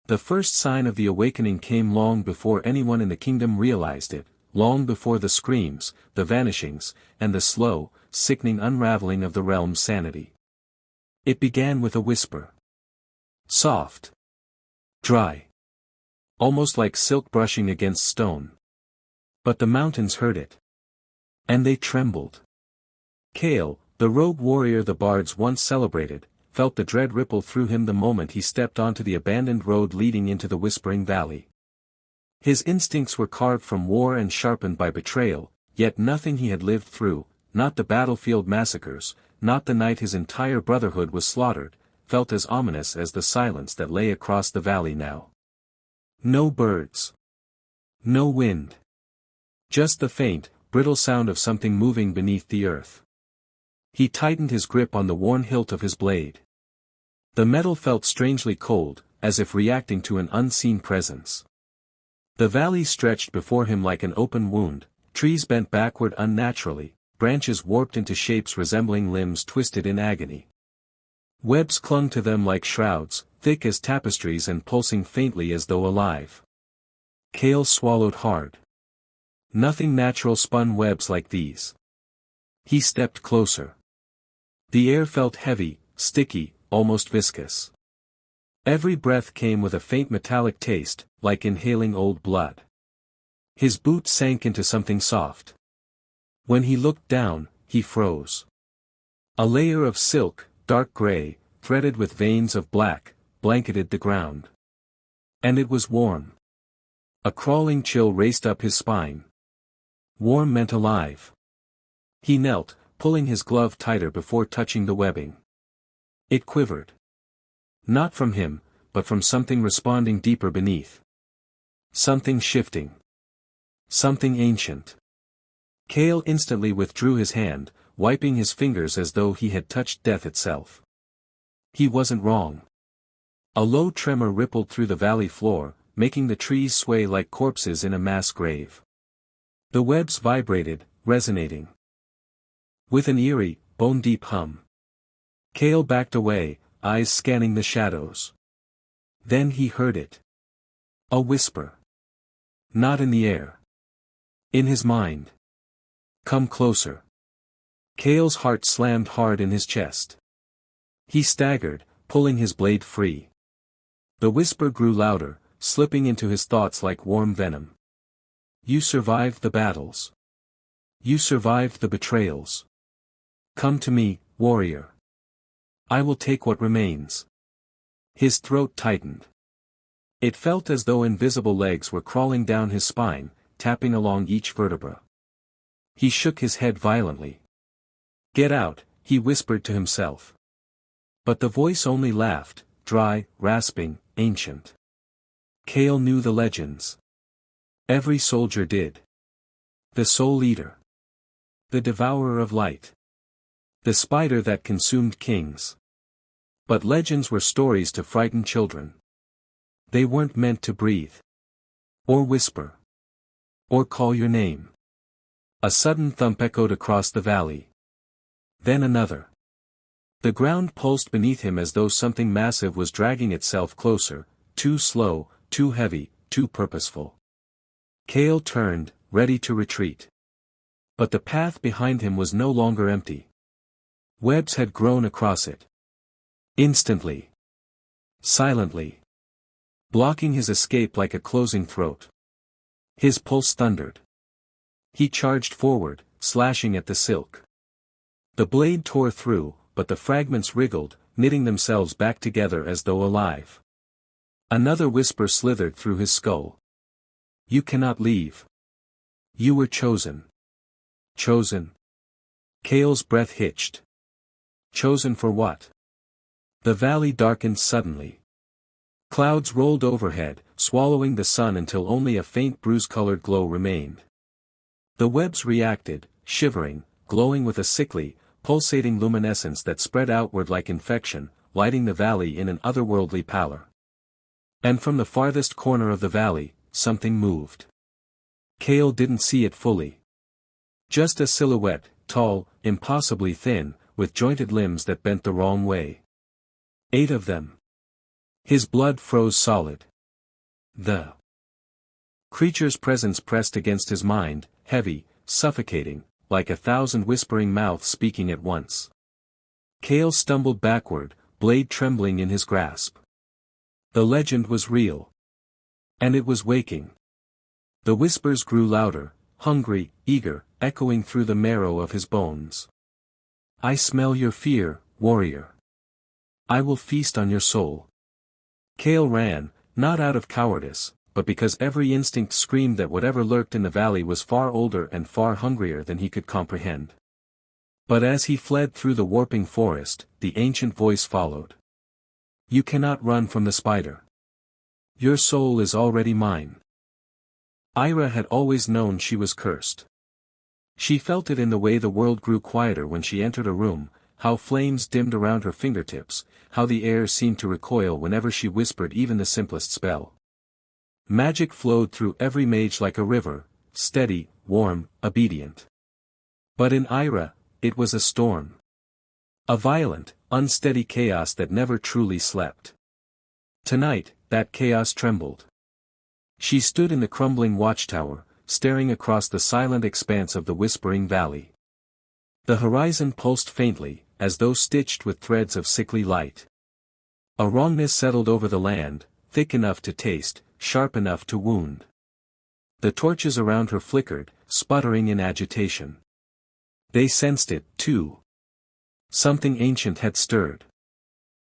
The first sign of the awakening came long before anyone in the kingdom realized it, long before the screams, the vanishings, and the slow, sickening unraveling of the realm's sanity. It began with a whisper. Soft. Dry. Almost like silk brushing against stone. But the mountains heard it. And they trembled. Kale, the rogue warrior the bards once celebrated, felt the dread ripple through him the moment he stepped onto the abandoned road leading into the Whispering Valley. His instincts were carved from war and sharpened by betrayal, yet nothing he had lived through, not the battlefield massacres, not the night his entire brotherhood was slaughtered, felt as ominous as the silence that lay across the valley now. No birds. No wind. Just the faint, brittle sound of something moving beneath the earth. He tightened his grip on the worn hilt of his blade. The metal felt strangely cold, as if reacting to an unseen presence. The valley stretched before him like an open wound, trees bent backward unnaturally, branches warped into shapes resembling limbs twisted in agony. Webs clung to them like shrouds, thick as tapestries and pulsing faintly as though alive. Kale swallowed hard. Nothing natural spun webs like these. He stepped closer. The air felt heavy, sticky, almost viscous. Every breath came with a faint metallic taste, like inhaling old blood. His boot sank into something soft. When he looked down, he froze. A layer of silk, dark gray, threaded with veins of black, blanketed the ground. And it was warm. A crawling chill raced up his spine. Warm meant alive. He knelt, pulling his glove tighter before touching the webbing. It quivered. Not from him, but from something responding deeper beneath. Something shifting. Something ancient. Kale instantly withdrew his hand, wiping his fingers as though he had touched death itself. He wasn't wrong. A low tremor rippled through the valley floor, making the trees sway like corpses in a mass grave. The webs vibrated, resonating. With an eerie, bone-deep hum. Kale backed away, eyes scanning the shadows. Then he heard it. A whisper. Not in the air. In his mind. Come closer. Kale's heart slammed hard in his chest. He staggered, pulling his blade free. The whisper grew louder, slipping into his thoughts like warm venom. You survived the battles. You survived the betrayals. Come to me, warrior. I will take what remains. His throat tightened. It felt as though invisible legs were crawling down his spine, tapping along each vertebra. He shook his head violently. Get out, he whispered to himself. But the voice only laughed, dry, rasping, ancient. Kale knew the legends. Every soldier did. The Soul Eater. The Devourer of Light. The spider that consumed kings. But legends were stories to frighten children. They weren't meant to breathe. Or whisper. Or call your name. A sudden thump echoed across the valley. Then another. The ground pulsed beneath him as though something massive was dragging itself closer, too slow, too heavy, too purposeful. Kale turned, ready to retreat. But the path behind him was no longer empty. Webs had grown across it. Instantly. Silently. Blocking his escape like a closing throat. His pulse thundered. He charged forward, slashing at the silk. The blade tore through, but the fragments wriggled, knitting themselves back together as though alive. Another whisper slithered through his skull. You cannot leave. You were chosen. Chosen. Kale's breath hitched. Chosen for what? The valley darkened suddenly. Clouds rolled overhead, swallowing the sun until only a faint bruise-colored glow remained. The webs reacted, shivering, glowing with a sickly, pulsating luminescence that spread outward like infection, lighting the valley in an otherworldly pallor. And from the farthest corner of the valley, something moved. Kale didn't see it fully. Just a silhouette, tall, impossibly thin, with jointed limbs that bent the wrong way. 8 of them. His blood froze solid. The creature's presence pressed against his mind, heavy, suffocating, like 1,000 whispering mouths speaking at once. Cale stumbled backward, blade trembling in his grasp. The legend was real. And it was waking. The whispers grew louder, hungry, eager, echoing through the marrow of his bones. I smell your fear, warrior. I will feast on your soul. Cale ran, not out of cowardice, but because every instinct screamed that whatever lurked in the valley was far older and far hungrier than he could comprehend. But as he fled through the warping forest, the ancient voice followed. You cannot run from the spider. Your soul is already mine. Ira had always known she was cursed. She felt it in the way the world grew quieter when she entered a room, how flames dimmed around her fingertips, how the air seemed to recoil whenever she whispered even the simplest spell. Magic flowed through every mage like a river, steady, warm, obedient. But in Ira, it was a storm. A violent, unsteady chaos that never truly slept. Tonight, that chaos trembled. She stood in the crumbling watchtower, staring across the silent expanse of the whispering valley. The horizon pulsed faintly, as though stitched with threads of sickly light. A wrongness settled over the land, thick enough to taste, sharp enough to wound. The torches around her flickered, sputtering in agitation. They sensed it, too. Something ancient had stirred.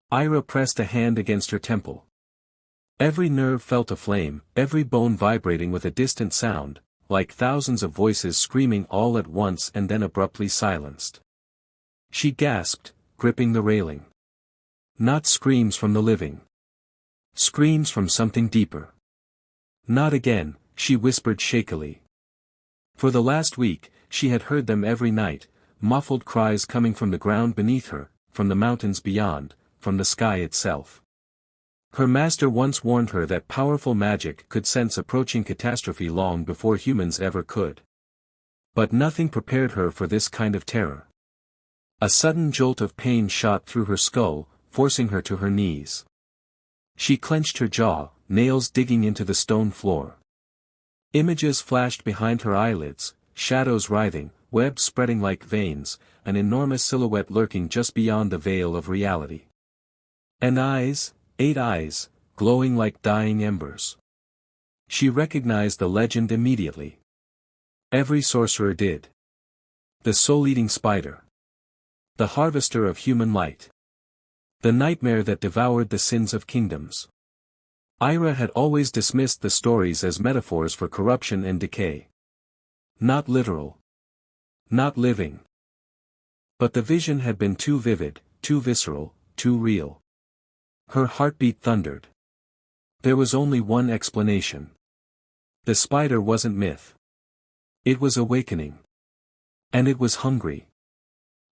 Ira pressed a hand against her temple. Every nerve felt aflame, every bone vibrating with a distant sound, like thousands of voices screaming all at once and then abruptly silenced. She gasped, gripping the railing. Not screams from the living. Screams from something deeper. Not again, she whispered shakily. For the last week, she had heard them every night, muffled cries coming from the ground beneath her, from the mountains beyond, from the sky itself. Her master once warned her that powerful magic could sense approaching catastrophe long before humans ever could. But nothing prepared her for this kind of terror. A sudden jolt of pain shot through her skull, forcing her to her knees. She clenched her jaw, nails digging into the stone floor. Images flashed behind her eyelids, shadows writhing, webs spreading like veins, an enormous silhouette lurking just beyond the veil of reality. And eyes, 8 eyes, glowing like dying embers. She recognized the legend immediately. Every sorcerer did. The soul-eating spider. The harvester of human light. The nightmare that devoured the sins of kingdoms. Ira had always dismissed the stories as metaphors for corruption and decay. Not literal. Not living. But the vision had been too vivid, too visceral, too real. Her heartbeat thundered. There was only one explanation. The spider wasn't myth. It was awakening. And it was hungry.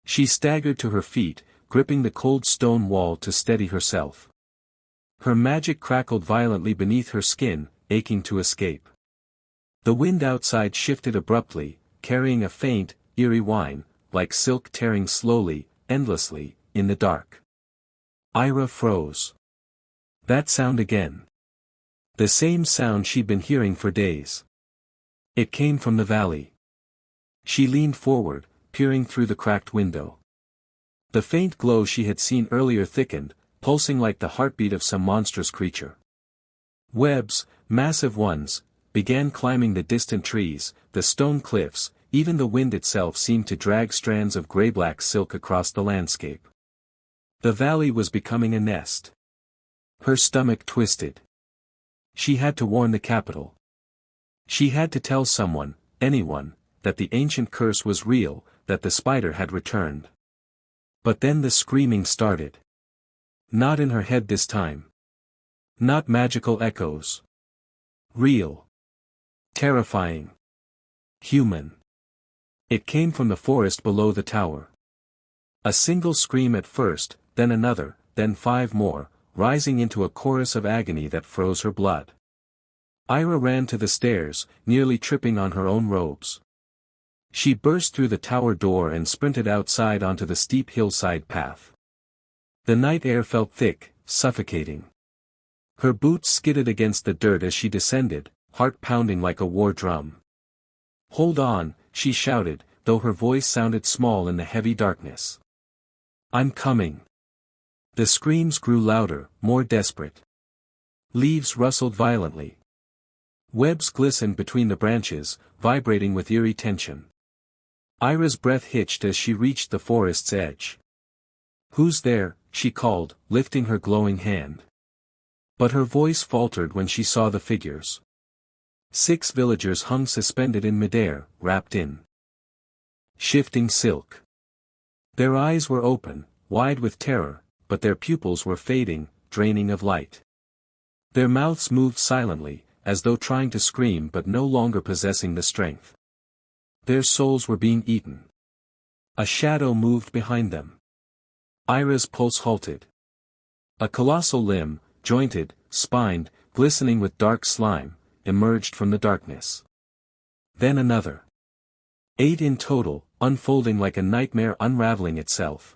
She staggered to her feet, gripping the cold stone wall to steady herself. Her magic crackled violently beneath her skin, aching to escape. The wind outside shifted abruptly, carrying a faint, eerie whine, like silk tearing slowly, endlessly, in the dark. Ira froze. That sound again. The same sound she'd been hearing for days. It came from the valley. She leaned forward, peering through the cracked window. The faint glow she had seen earlier thickened, pulsing like the heartbeat of some monstrous creature. Webs, massive ones, began climbing the distant trees, the stone cliffs, even the wind itself seemed to drag strands of gray-black silk across the landscape. The valley was becoming a nest. Her stomach twisted. She had to warn the capital. She had to tell someone, anyone, that the ancient curse was real, that the spider had returned. But then the screaming started. Not in her head this time. Not magical echoes. Real. Terrifying. Human. It came from the forest below the tower. A single scream at first, then another, then 5 more, rising into a chorus of agony that froze her blood. Ira ran to the stairs, nearly tripping on her own robes. She burst through the tower door and sprinted outside onto the steep hillside path. The night air felt thick, suffocating. Her boots skidded against the dirt as she descended, heart pounding like a war drum. "Hold on," she shouted, though her voice sounded small in the heavy darkness. "I'm coming." The screams grew louder, more desperate. Leaves rustled violently. Webs glistened between the branches, vibrating with eerie tension. Ira's breath hitched as she reached the forest's edge. "Who's there?" she called, lifting her glowing hand. But her voice faltered when she saw the figures. 6 villagers hung suspended in midair, wrapped in shifting silk. Their eyes were open, wide with terror, but their pupils were fading, draining of light. Their mouths moved silently, as though trying to scream but no longer possessing the strength. Their souls were being eaten. A shadow moved behind them. Ira's pulse halted. A colossal limb, jointed, spined, glistening with dark slime, emerged from the darkness. Then another. 8 in total, unfolding like a nightmare unraveling itself.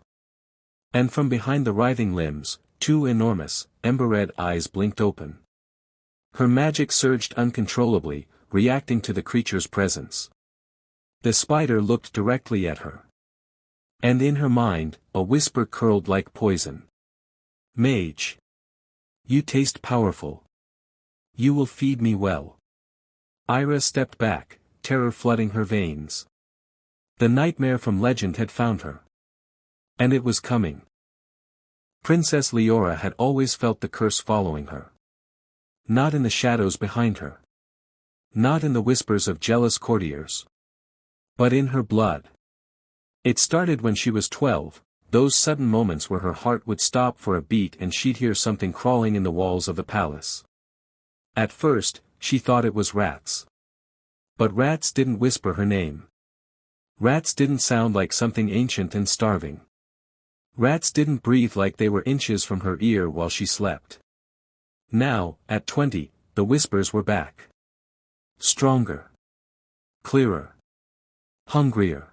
And from behind the writhing limbs, 2 enormous, ember-red eyes blinked open. Her magic surged uncontrollably, reacting to the creature's presence. The spider looked directly at her. And in her mind, a whisper curled like poison. "Mage. You taste powerful. You will feed me well." Ira stepped back, terror flooding her veins. The nightmare from legend had found her. And it was coming. Princess Leora had always felt the curse following her. Not in the shadows behind her. Not in the whispers of jealous courtiers. But in her blood. It started when she was 12, those sudden moments where her heart would stop for a beat and she'd hear something crawling in the walls of the palace. At first, she thought it was rats. But rats didn't whisper her name. Rats didn't sound like something ancient and starving. Rats didn't breathe like they were inches from her ear while she slept. Now, at 20, the whispers were back. Stronger. Clearer. Hungrier.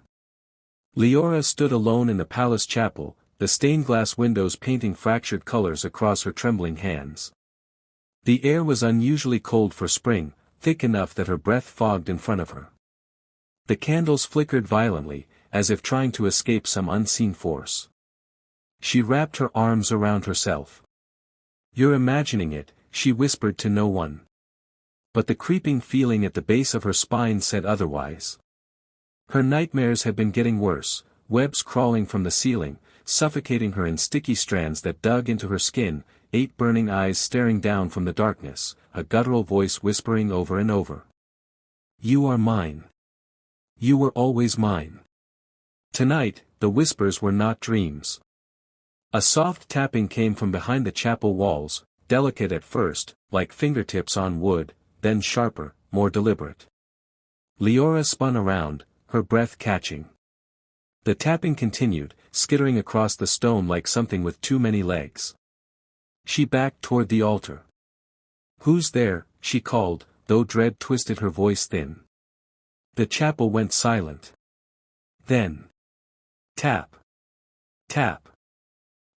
Leora stood alone in the palace chapel, the stained glass windows painting fractured colors across her trembling hands. The air was unusually cold for spring, thick enough that her breath fogged in front of her. The candles flickered violently, as if trying to escape some unseen force. She wrapped her arms around herself. "You're imagining it," she whispered to no one. But the creeping feeling at the base of her spine said otherwise. Her nightmares had been getting worse, webs crawling from the ceiling, suffocating her in sticky strands that dug into her skin, 8 burning eyes staring down from the darkness, a guttural voice whispering over and over. "You are mine. You were always mine." Tonight, the whispers were not dreams. A soft tapping came from behind the chapel walls, delicate at first, like fingertips on wood, then sharper, more deliberate. Leora spun around, her breath catching. The tapping continued, skittering across the stone like something with too many legs. She backed toward the altar. "Who's there?" she called, though dread twisted her voice thin. The chapel went silent. Then. Tap. Tap.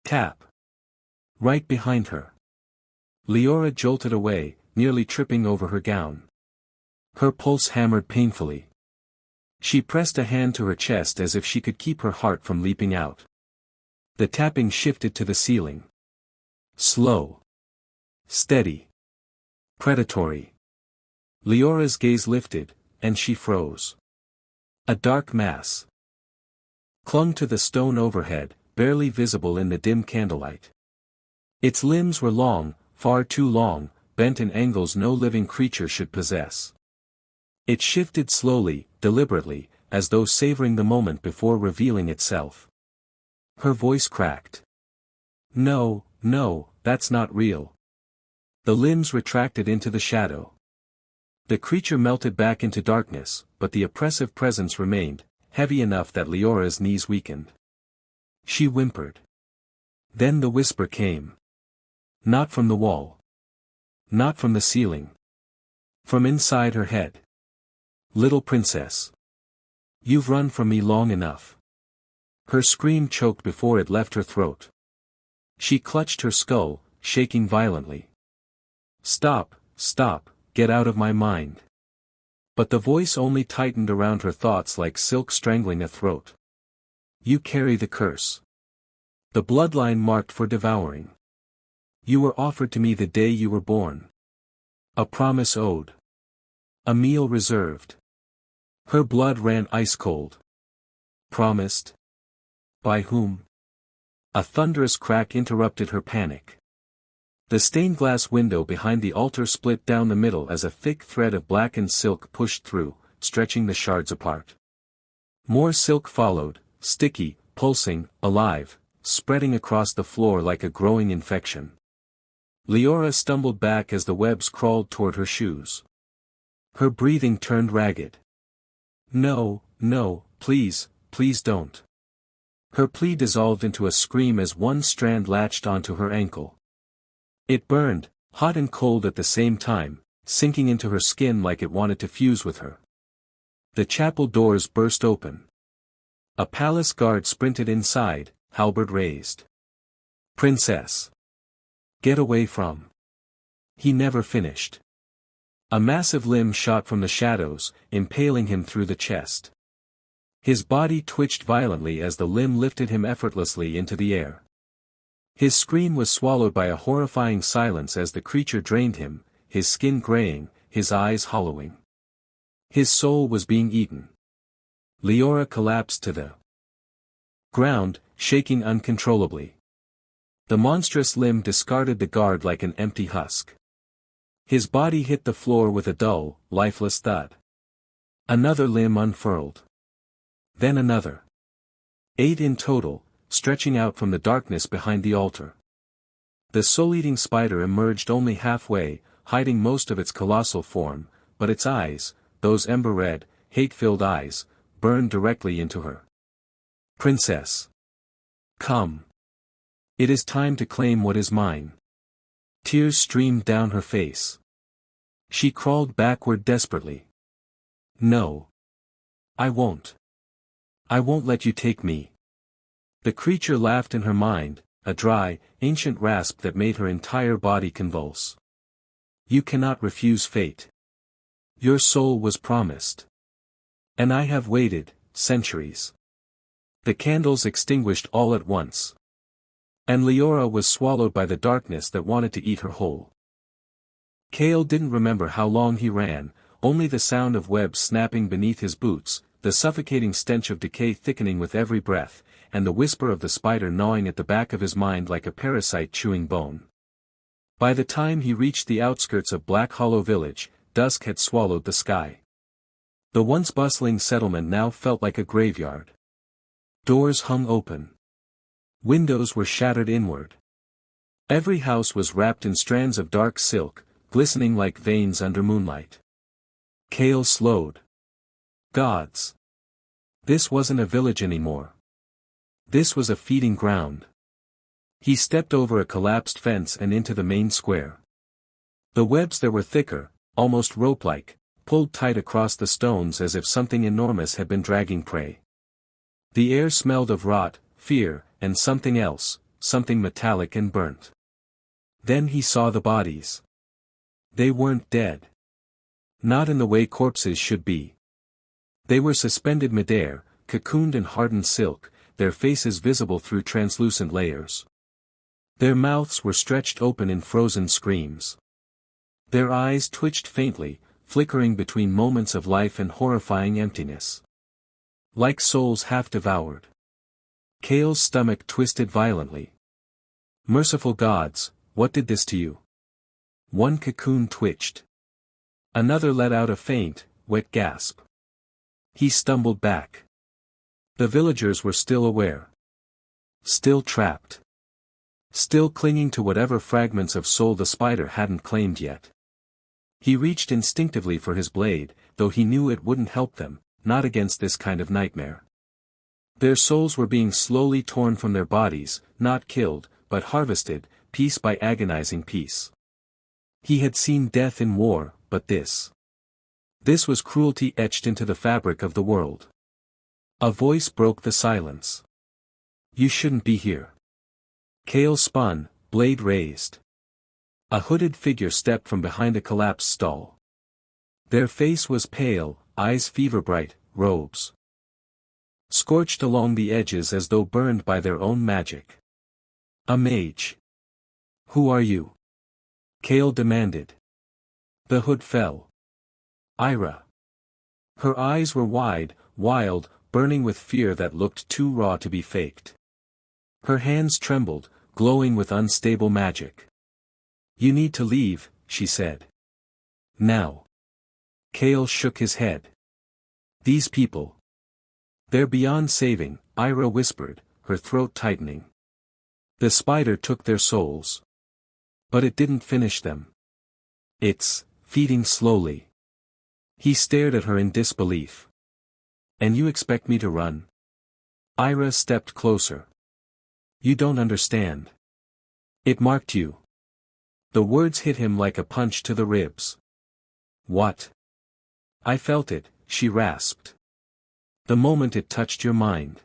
Tap. Right behind her. Leora jolted away, nearly tripping over her gown. Her pulse hammered painfully. She pressed a hand to her chest as if she could keep her heart from leaping out. The tapping shifted to the ceiling. Slow. Steady. Predatory. Leora's gaze lifted, and she froze. A dark mass clung to the stone overhead, barely visible in the dim candlelight. Its limbs were long, far too long, bent in angles no living creature should possess. It shifted slowly, deliberately, as though savoring the moment before revealing itself. Her voice cracked. "No, no, that's not real." The limbs retracted into the shadow. The creature melted back into darkness, but the oppressive presence remained, heavy enough that Leora's knees weakened. She whimpered. Then the whisper came. Not from the wall. Not from the ceiling. From inside her head. "Little princess. You've run from me long enough." Her scream choked before it left her throat. She clutched her skull, shaking violently. Stop, stop, get out of my mind. But the voice only tightened around her thoughts like silk strangling a throat. You carry the curse. The bloodline marked for devouring. You were offered to me the day you were born. A promise owed. A meal reserved. Her blood ran ice cold. Promised? By whom? A thunderous crack interrupted her panic. The stained glass window behind the altar split down the middle as a thick thread of blackened silk pushed through, stretching the shards apart. More silk followed, sticky, pulsing, alive, spreading across the floor like a growing infection. Leora stumbled back as the webs crawled toward her shoes. Her breathing turned ragged. No, no, please, please don't. Her plea dissolved into a scream as one strand latched onto her ankle. It burned, hot and cold at the same time, sinking into her skin like it wanted to fuse with her. The chapel doors burst open. A palace guard sprinted inside, halberd raised. Princess! Get away from! He never finished. A massive limb shot from the shadows, impaling him through the chest. His body twitched violently as the limb lifted him effortlessly into the air. His scream was swallowed by a horrifying silence as the creature drained him, his skin graying, his eyes hollowing. His soul was being eaten. Leora collapsed to the ground, shaking uncontrollably. The monstrous limb discarded the guard like an empty husk. His body hit the floor with a dull, lifeless thud. Another limb unfurled. Then another. 8 in total, stretching out from the darkness behind the altar. The soul-eating spider emerged only halfway, hiding most of its colossal form, but its eyes, those ember-red, hate-filled eyes, burned directly into her. Princess! Come! It is time to claim what is mine. Tears streamed down her face. She crawled backward desperately. No. I won't. I won't let you take me. The creature laughed in her mind, a dry, ancient rasp that made her entire body convulse. You cannot refuse fate. Your soul was promised. And I have waited, centuries. The candles extinguished all at once. And Leora was swallowed by the darkness that wanted to eat her whole. Kale didn't remember how long he ran, only the sound of webs snapping beneath his boots, the suffocating stench of decay thickening with every breath, and the whisper of the spider gnawing at the back of his mind like a parasite chewing bone. By the time he reached the outskirts of Black Hollow Village, dusk had swallowed the sky. The once bustling settlement now felt like a graveyard. Doors hung open. Windows were shattered inward. Every house was wrapped in strands of dark silk, glistening like veins under moonlight. Kale slowed. Gods! This wasn't a village anymore. This was a feeding ground. He stepped over a collapsed fence and into the main square. The webs there were thicker, almost rope-like, pulled tight across the stones as if something enormous had been dragging prey. The air smelled of rot, fear, and something else, something metallic and burnt. Then he saw the bodies. They weren't dead. Not in the way corpses should be. They were suspended midair, cocooned in hardened silk, their faces visible through translucent layers. Their mouths were stretched open in frozen screams. Their eyes twitched faintly, flickering between moments of life and horrifying emptiness. Like souls half devoured. Kale's stomach twisted violently. Merciful gods, what did this to you? One cocoon twitched. Another let out a faint, wet gasp. He stumbled back. The villagers were still aware. Still trapped. Still clinging to whatever fragments of soul the spider hadn't claimed yet. He reached instinctively for his blade, though he knew it wouldn't help them, not against this kind of nightmare. Their souls were being slowly torn from their bodies, not killed, but harvested, piece by agonizing piece. He had seen death in war, but this was cruelty etched into the fabric of the world. A voice broke the silence. You shouldn't be here. Kale spun, blade raised. A hooded figure stepped from behind a collapsed stall. Their face was pale, eyes fever-bright, robes scorched along the edges as though burned by their own magic. A mage. Who are you? Kale demanded. The hood fell. Ira. Her eyes were wide, wild, burning with fear that looked too raw to be faked. Her hands trembled, glowing with unstable magic. You need to leave, she said. Now. Kale shook his head. These people. They're beyond saving, Ira whispered, her throat tightening. The spider took their souls. But it didn't finish them. It's feeding slowly. He stared at her in disbelief. And you expect me to run? Ira stepped closer. You don't understand. It marked you. The words hit him like a punch to the ribs. What? I felt it, she rasped. The moment it touched your mind.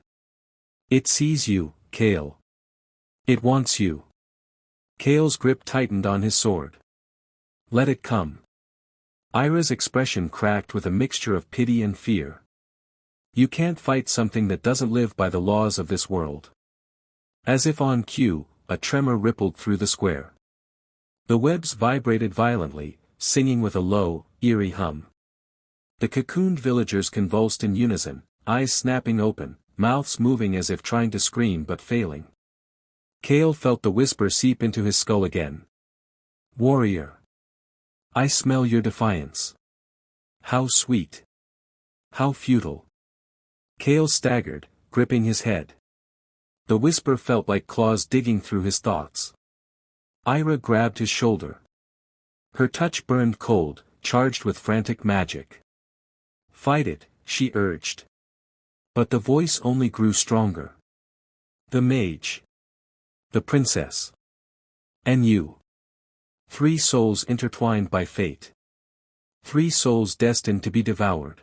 It sees you, Kale. It wants you. Kale's grip tightened on his sword. Let it come. Ira's expression cracked with a mixture of pity and fear. You can't fight something that doesn't live by the laws of this world. As if on cue, a tremor rippled through the square. The webs vibrated violently, singing with a low, eerie hum. The cocooned villagers convulsed in unison, eyes snapping open, mouths moving as if trying to scream but failing. Kale felt the whisper seep into his skull again. Warrior. I smell your defiance. How sweet. How futile. Kale staggered, gripping his head. The whisper felt like claws digging through his thoughts. Ira grabbed his shoulder. Her touch burned cold, charged with frantic magic. Fight it, she urged. But the voice only grew stronger. The mage. The princess. And you. 3 souls intertwined by fate. 3 souls destined to be devoured.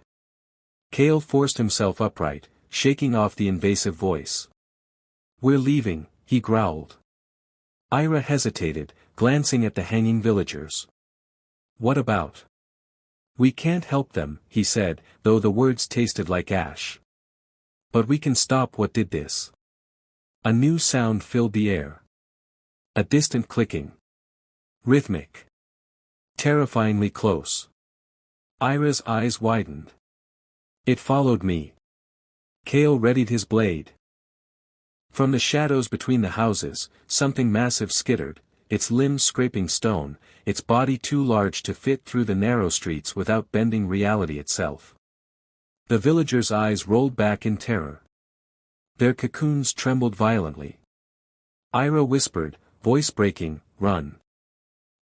Kale forced himself upright, shaking off the invasive voice. We're leaving, he growled. Ira hesitated, glancing at the hanging villagers. What about? We can't help them, he said, though the words tasted like ash. But we can stop what did this. A new sound filled the air. A distant clicking. Rhythmic. Terrifyingly close. Ira's eyes widened. It followed me. Kale readied his blade. From the shadows between the houses, something massive skittered, its limbs scraping stone, its body too large to fit through the narrow streets without bending reality itself. The villagers' eyes rolled back in terror. Their cocoons trembled violently. Ira whispered, voice breaking, run.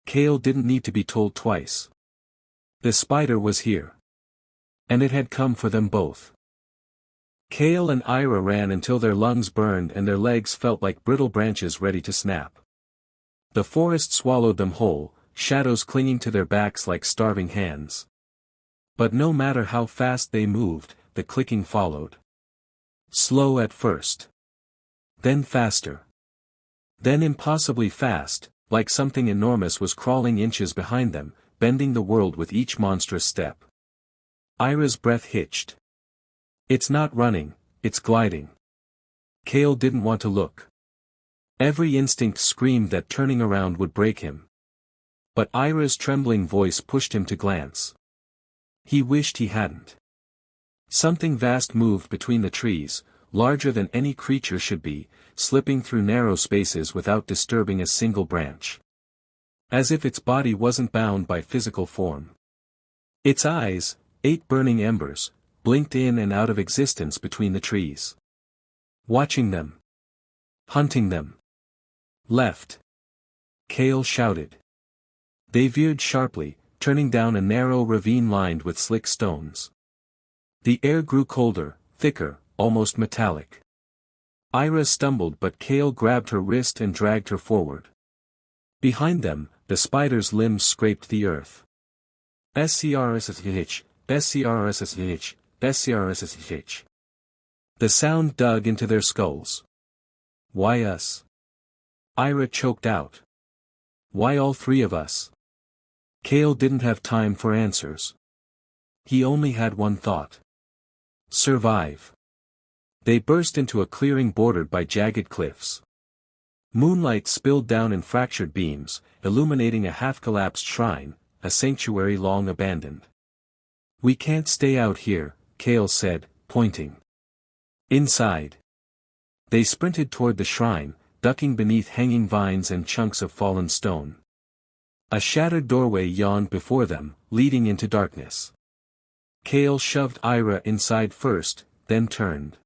Kale didn't need to be told twice. The spider was here. And it had come for them both. Kale and Ira ran until their lungs burned and their legs felt like brittle branches ready to snap. The forest swallowed them whole, shadows clinging to their backs like starving hands. But no matter how fast they moved, the clicking followed. Slow at first. Then faster. Then impossibly fast, like something enormous was crawling inches behind them, bending the world with each monstrous step. Ira's breath hitched. It's not running, it's gliding. Kale didn't want to look. Every instinct screamed that turning around would break him. But Ira's trembling voice pushed him to glance. He wished he hadn't. Something vast moved between the trees, larger than any creature should be, slipping through narrow spaces without disturbing a single branch. As if its body wasn't bound by physical form. Its eyes, 8 burning embers, blinked in and out of existence between the trees. Watching them. Hunting them. Left. Kale shouted. They veered sharply, turning down a narrow ravine lined with slick stones. The air grew colder, thicker, almost metallic. Ira stumbled but Kale grabbed her wrist and dragged her forward. Behind them, the spider's limbs scraped the earth. SCRSSH, SCRSSH, SCRSSH. The sound dug into their skulls. Why us? Ira choked out. Why all three of us? Kale didn't have time for answers. He only had one thought. Survive. They burst into a clearing bordered by jagged cliffs. Moonlight spilled down in fractured beams, illuminating a half-collapsed shrine, a sanctuary long abandoned. We can't stay out here, Kale said, pointing. Inside. They sprinted toward the shrine, ducking beneath hanging vines and chunks of fallen stone. A shattered doorway yawned before them, leading into darkness. Kale shoved Ira inside first, then turned.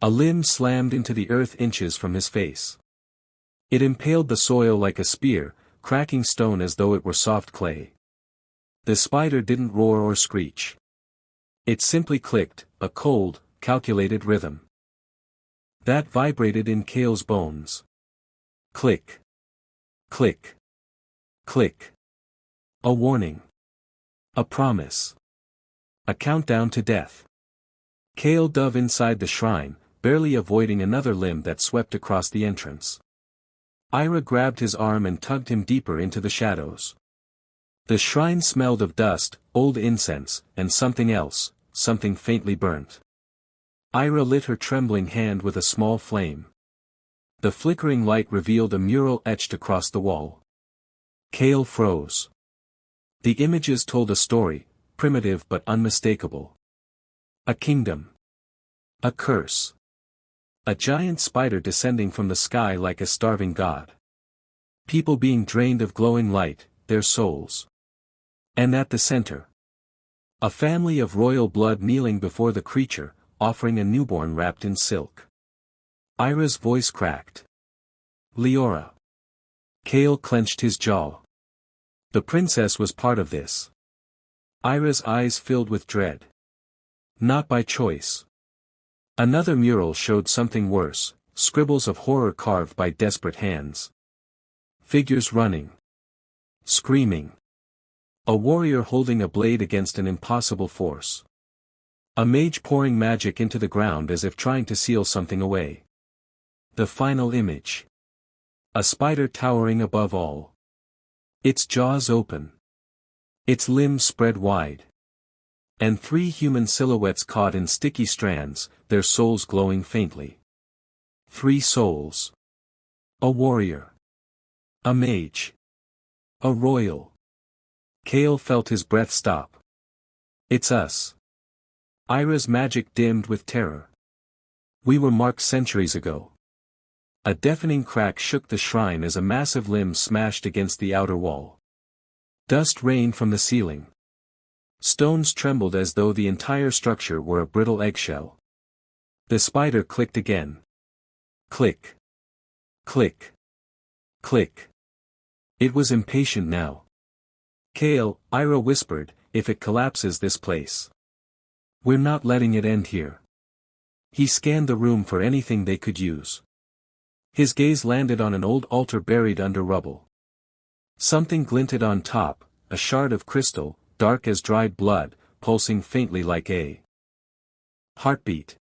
A limb slammed into the earth inches from his face. It impaled the soil like a spear, cracking stone as though it were soft clay. The spider didn't roar or screech. It simply clicked, a cold, calculated rhythm. That vibrated in Kale's bones. Click. Click. Click. A warning. A promise. A countdown to death. Kale dove inside the shrine, barely avoiding another limb that swept across the entrance. Ira grabbed his arm and tugged him deeper into the shadows. The shrine smelled of dust, old incense, and something else, something faintly burnt. Ira lit her trembling hand with a small flame. The flickering light revealed a mural etched across the wall. Kale froze. The images told a story, primitive but unmistakable. A kingdom. A curse. A giant spider descending from the sky like a starving god. People being drained of glowing light, their souls. And at the center. A family of royal blood kneeling before the creature, offering a newborn wrapped in silk. Ira's voice cracked. Leora. Kale clenched his jaw. The princess was part of this. Ira's eyes filled with dread. Not by choice. Another mural showed something worse, scribbles of horror carved by desperate hands. Figures running. Screaming. A warrior holding a blade against an impossible force. A mage pouring magic into the ground as if trying to seal something away. The final image. A spider towering above all. Its jaws open. Its limbs spread wide. And three human silhouettes caught in sticky strands, their souls glowing faintly. 3 souls. A warrior. A mage. A royal. Kale felt his breath stop. It's us. Ira's magic dimmed with terror. We were marked centuries ago. A deafening crack shook the shrine as a massive limb smashed against the outer wall. Dust rained from the ceiling. Stones trembled as though the entire structure were a brittle eggshell. The spider clicked again. Click. Click. Click. It was impatient now. Kale, Ira whispered, if it collapses this place. We're not letting it end here. He scanned the room for anything they could use. His gaze landed on an old altar buried under rubble. Something glinted on top, a shard of crystal, dark as dried blood, pulsing faintly like a heartbeat.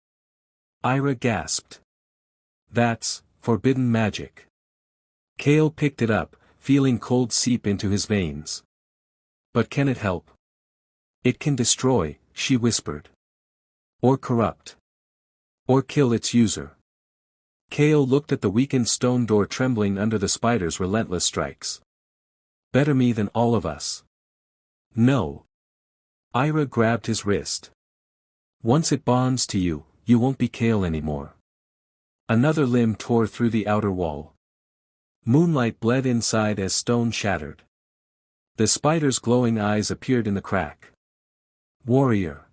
Ira gasped. That's forbidden magic. Kale picked it up, feeling cold seep into his veins. But can it help? It can destroy, she whispered. Or corrupt. Or kill its user. Kale looked at the weakened stone door trembling under the spider's relentless strikes. Better me than all of us. No. Ira grabbed his wrist. Once it bonds to you, you won't be Kale anymore. Another limb tore through the outer wall. Moonlight bled inside as stone shattered. The spider's glowing eyes appeared in the crack. Warrior.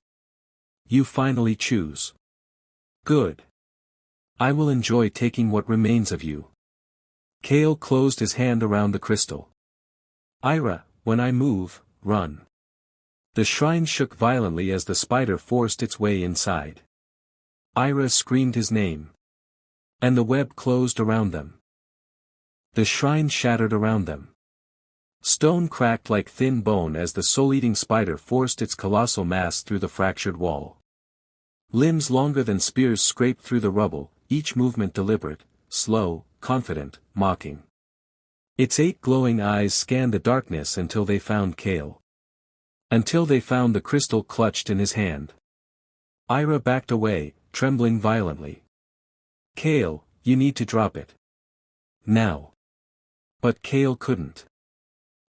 You finally choose. Good. I will enjoy taking what remains of you. Kale closed his hand around the crystal. Ira, when I move, run. The shrine shook violently as the spider forced its way inside. Ira screamed his name. And the web closed around them. The shrine shattered around them. Stone cracked like thin bone as the soul-eating spider forced its colossal mass through the fractured wall. Limbs longer than spears scraped through the rubble, each movement deliberate, slow, confident, mocking. Its 8 glowing eyes scanned the darkness until they found Kale. Until they found the crystal clutched in his hand. Ira backed away, trembling violently. Kale, you need to drop it. Now. But Kale couldn't.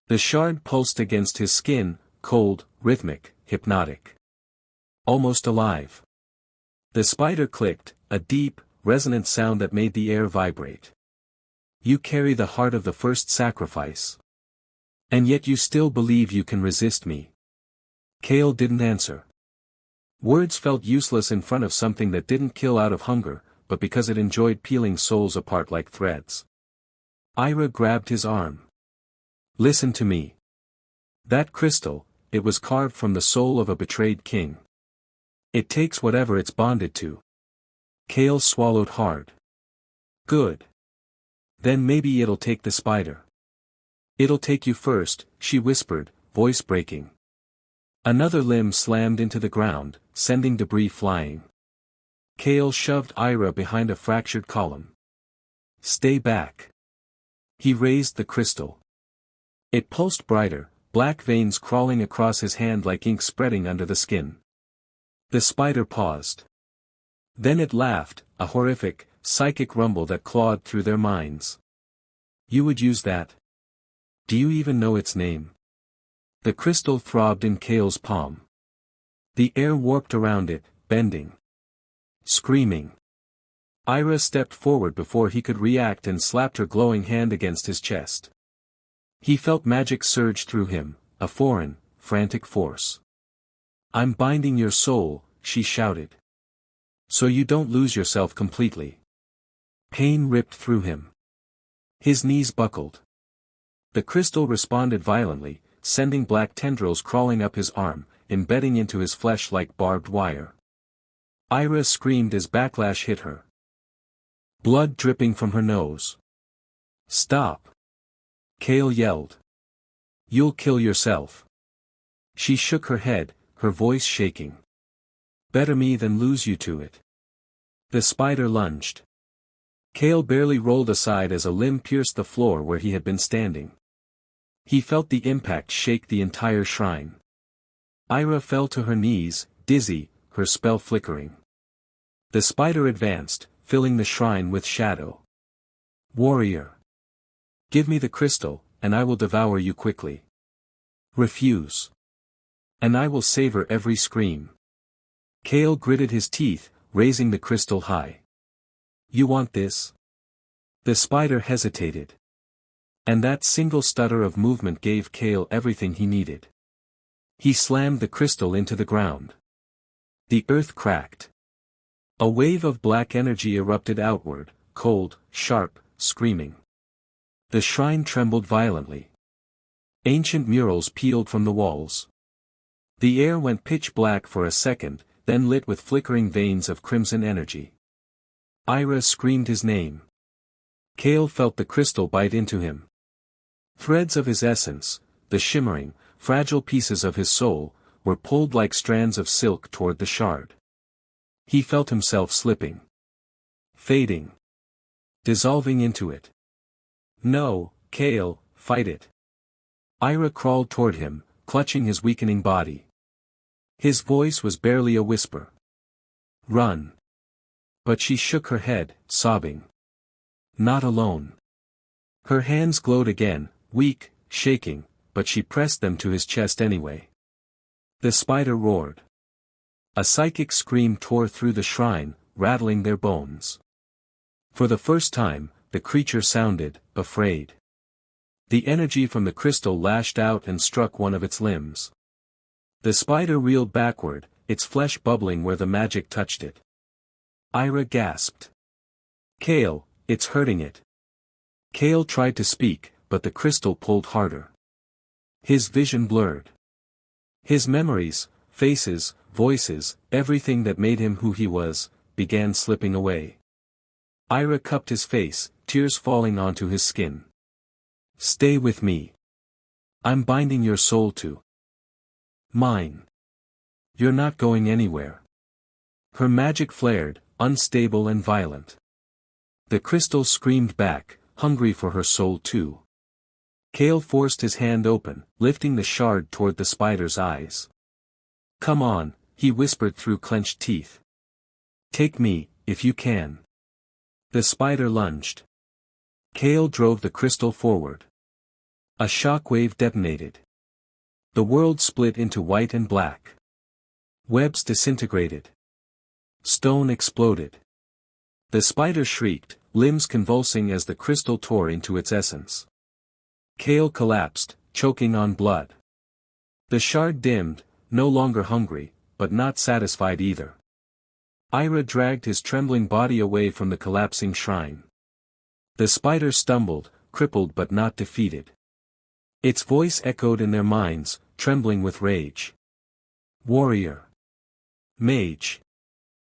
The shard pulsed against his skin, cold, rhythmic, hypnotic. Almost alive. The spider clicked, a deep, resonant sound that made the air vibrate. You carry the heart of the first sacrifice. And yet you still believe you can resist me. Kale didn't answer. Words felt useless in front of something that didn't kill out of hunger, but because it enjoyed peeling souls apart like threads. Ira grabbed his arm. Listen to me. That crystal, it was carved from the soul of a betrayed king. It takes whatever it's bonded to. Kale swallowed hard. Good. Then maybe it'll take the spider. It'll take you first, she whispered, voice breaking. Another limb slammed into the ground, sending debris flying. Kale shoved Ira behind a fractured column. Stay back. He raised the crystal. It pulsed brighter, black veins crawling across his hand like ink spreading under the skin. The spider paused. Then it laughed, a horrific, psychic rumble that clawed through their minds. You would use that? Do you even know its name? The crystal throbbed in Kale's palm. The air warped around it, bending. Screaming. Ira stepped forward before he could react and slapped her glowing hand against his chest. He felt magic surge through him, a foreign, frantic force. I'm binding your soul, she shouted. So you don't lose yourself completely. Pain ripped through him. His knees buckled. The crystal responded violently, sending black tendrils crawling up his arm, embedding into his flesh like barbed wire. Ira screamed as backlash hit her. Blood dripping from her nose. Stop. Kale yelled. You'll kill yourself. She shook her head, her voice shaking. Better me than lose you to it. The spider lunged. Kale barely rolled aside as a limb pierced the floor where he had been standing. He felt the impact shake the entire shrine. Ira fell to her knees, dizzy, her spell flickering. The spider advanced, filling the shrine with shadow. Warrior. Give me the crystal, and I will devour you quickly. Refuse. And I will savor every scream. Kale gritted his teeth, raising the crystal high. You want this? The spider hesitated. And that single stutter of movement gave Kale everything he needed. He slammed the crystal into the ground. The earth cracked. A wave of black energy erupted outward, cold, sharp, screaming. The shrine trembled violently. Ancient murals peeled from the walls. The air went pitch black for a second, then lit with flickering veins of crimson energy. Ira screamed his name. Kale felt the crystal bite into him. Threads of his essence, the shimmering, fragile pieces of his soul, were pulled like strands of silk toward the shard. He felt himself slipping. Fading. Dissolving into it. No, Kale, fight it. Ira crawled toward him, clutching his weakening body. His voice was barely a whisper. Run. But she shook her head, sobbing. Not alone. Her hands glowed again, weak, shaking, but she pressed them to his chest anyway. The spider roared. A psychic scream tore through the shrine, rattling their bones. For the first time, the creature sounded afraid. The energy from the crystal lashed out and struck one of its limbs. The spider reeled backward, its flesh bubbling where the magic touched it. Ira gasped. Kale, it's hurting it. Kale tried to speak, but the crystal pulled harder. His vision blurred. His memories, faces, voices, everything that made him who he was, began slipping away. Ira cupped his face, tears falling onto his skin. Stay with me. I'm binding your soul to mine. You're not going anywhere. Her magic flared, unstable and violent. The crystal screamed back, hungry for her soul too. Kale forced his hand open, lifting the shard toward the spider's eyes. "Come on," he whispered through clenched teeth. "Take me, if you can." The spider lunged. Kale drove the crystal forward. A shockwave detonated. The world split into white and black. Webs disintegrated. Stone exploded. The spider shrieked, limbs convulsing as the crystal tore into its essence. Kale collapsed, choking on blood. The shard dimmed, no longer hungry, but not satisfied either. Ira dragged his trembling body away from the collapsing shrine. The spider stumbled, crippled but not defeated. Its voice echoed in their minds, trembling with rage. "Warrior. Mage.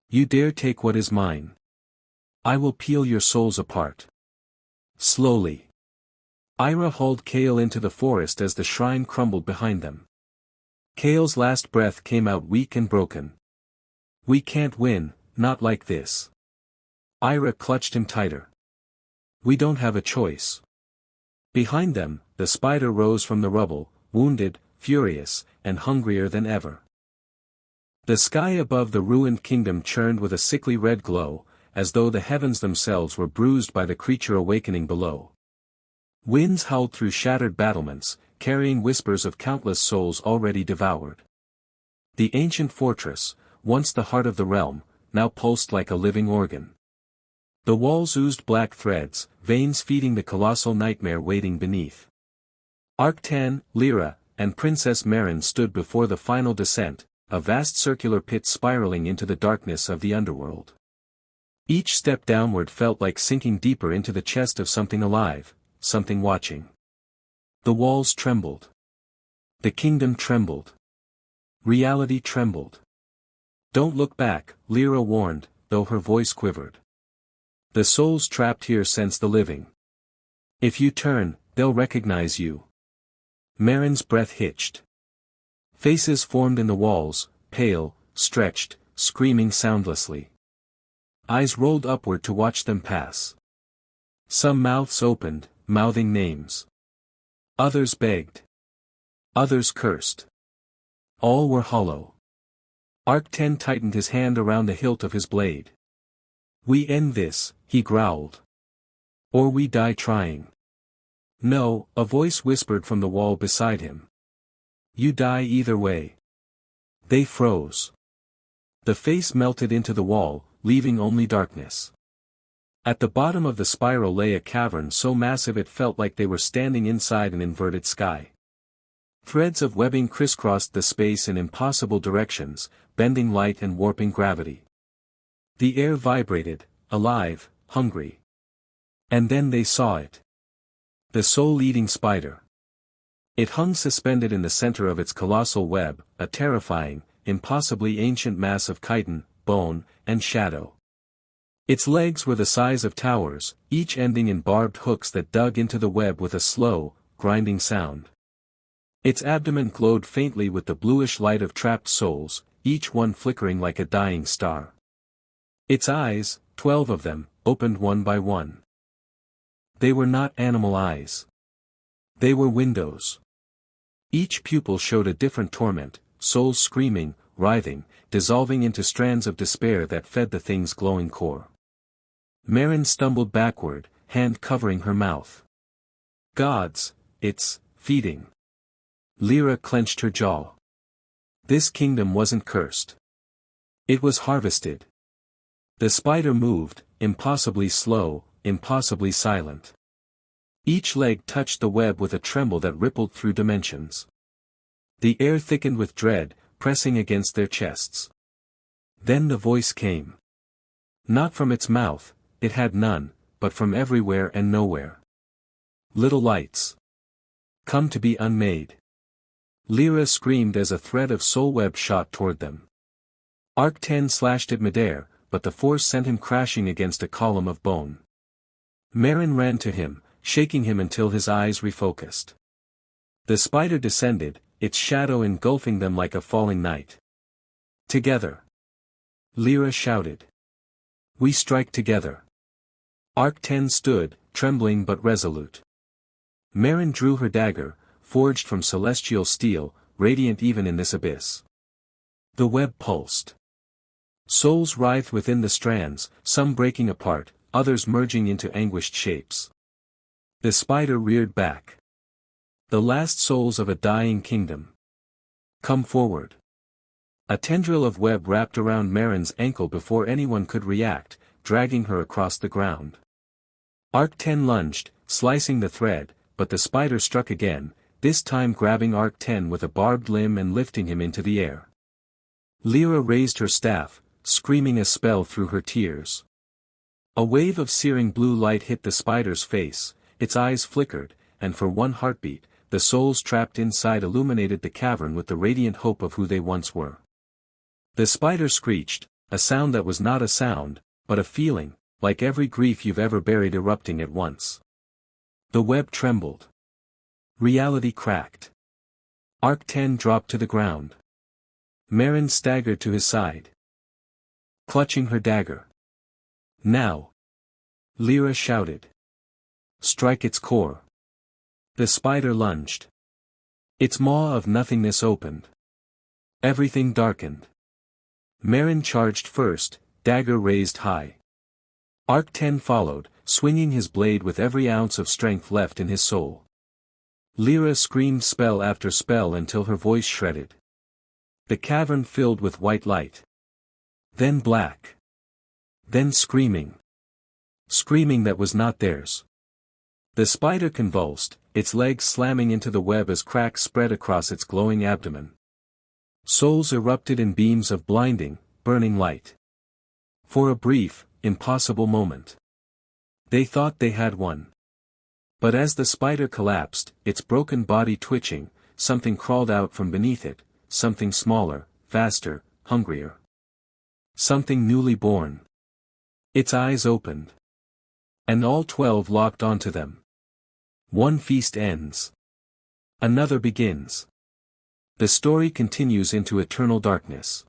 You dare take what is mine. I will peel your souls apart." Slowly. Ira hauled Kale into the forest as the shrine crumbled behind them. Kale's last breath came out weak and broken. "We can't win, not like this." Ira clutched him tighter. "We don't have a choice." Behind them, the spider rose from the rubble, wounded, furious, and hungrier than ever. The sky above the ruined kingdom churned with a sickly red glow, as though the heavens themselves were bruised by the creature awakening below. Winds howled through shattered battlements, carrying whispers of countless souls already devoured. The ancient fortress, once the heart of the realm, now pulsed like a living organ. The walls oozed black threads, veins feeding the colossal nightmare waiting beneath. Arctan, Lyra, and Princess Marin stood before the final descent, a vast circular pit spiraling into the darkness of the underworld. Each step downward felt like sinking deeper into the chest of something alive, something watching. The walls trembled. The kingdom trembled. Reality trembled. "Don't look back," Lyra warned, though her voice quivered. "The souls trapped here sense the living. If you turn, they'll recognize you." Marin's breath hitched. Faces formed in the walls, pale, stretched, screaming soundlessly. Eyes rolled upward to watch them pass. Some mouths opened, mouthing names. Others begged. Others cursed. All were hollow. Arctan tightened his hand around the hilt of his blade. "We end this," he growled. "Or we die trying." "No," a voice whispered from the wall beside him. "You die either way." They froze. The face melted into the wall, leaving only darkness. At the bottom of the spiral lay a cavern so massive it felt like they were standing inside an inverted sky. Threads of webbing crisscrossed the space in impossible directions, bending light and warping gravity. The air vibrated, alive, hungry. And then they saw it. The soul-eating spider. It hung suspended in the center of its colossal web, a terrifying, impossibly ancient mass of chitin, bone, and shadow. Its legs were the size of towers, each ending in barbed hooks that dug into the web with a slow, grinding sound. Its abdomen glowed faintly with the bluish light of trapped souls, each one flickering like a dying star. Its eyes, 12 of them, opened one by one. They were not animal eyes. They were windows. Each pupil showed a different torment, souls screaming, writhing, dissolving into strands of despair that fed the thing's glowing core. Marin stumbled backward, hand covering her mouth. "Gods, it's feeding." Lyra clenched her jaw. This kingdom wasn't cursed. It was harvested. The spider moved, impossibly slow, impossibly silent. Each leg touched the web with a tremble that rippled through dimensions. The air thickened with dread, pressing against their chests. Then the voice came. Not from its mouth, it had none, but from everywhere and nowhere. "Little lights. Come to be unmade." Lyra screamed as a thread of soul web shot toward them. Arctan slashed at midair, but the force sent him crashing against a column of bone. Marin ran to him, shaking him until his eyes refocused. The spider descended, its shadow engulfing them like a falling night. "Together." Lyra shouted. "We strike together." Arctan stood, trembling but resolute. Maren drew her dagger, forged from celestial steel, radiant even in this abyss. The web pulsed. Souls writhed within the strands, some breaking apart, others merging into anguished shapes. The spider reared back. The last souls of a dying kingdom. Come forward. A tendril of web wrapped around Maren's ankle before anyone could react, dragging her across the ground. Arc-10 lunged, slicing the thread, but the spider struck again, this time grabbing Arc-10 with a barbed limb and lifting him into the air. Lyra raised her staff, screaming a spell through her tears. A wave of searing blue light hit the spider's face, its eyes flickered, and for one heartbeat, the souls trapped inside illuminated the cavern with the radiant hope of who they once were. The spider screeched, a sound that was not a sound, but a feeling, like every grief you've ever buried erupting at once. The web trembled. Reality cracked. Arc-10 dropped to the ground. Maren staggered to his side, clutching her dagger. Now! Lyra shouted. Strike its core. The spider lunged. Its maw of nothingness opened. Everything darkened. Maren charged first, dagger raised high. Arc-10 followed, swinging his blade with every ounce of strength left in his soul. Lyra screamed spell after spell until her voice shredded. The cavern filled with white light. Then black. Then screaming. Screaming that was not theirs. The spider convulsed, its legs slamming into the web as cracks spread across its glowing abdomen. Souls erupted in beams of blinding, burning light. For a brief, impossible moment, they thought they had won. But as the spider collapsed, its broken body twitching, something crawled out from beneath it, something smaller, faster, hungrier. Something newly born. Its eyes opened. And all 12 locked onto them. One feast ends. Another begins. The story continues into eternal darkness.